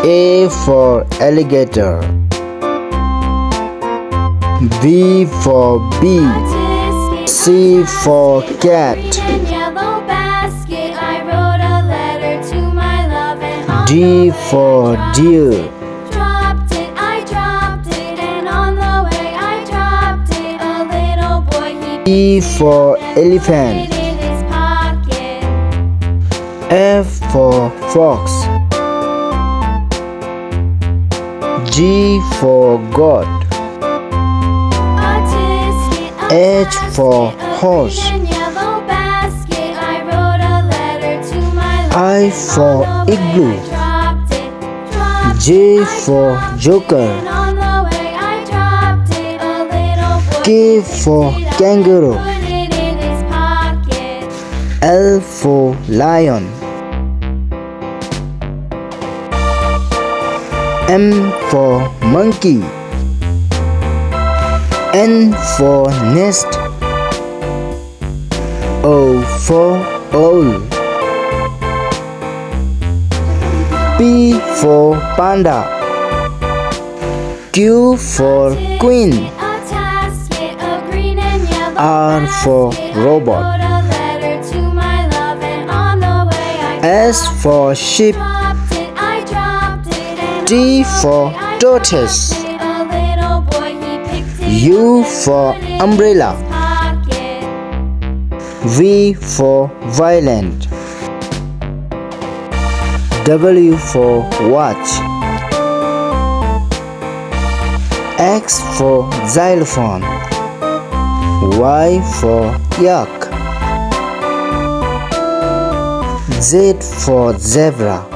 A for alligator. B for bee. C for cat. D for deer. E for elephant. F for fox. G for goat. H for horse. I for igloo. J for joker. K for kangaroo. L for lion. M for monkey. N for nest. O for owl. P for panda. Q for queen. R for robot. S for sheep. T for tortoise. U for umbrella. V for violent. W for watch. X for xylophone. Y for yak. Z for zebra.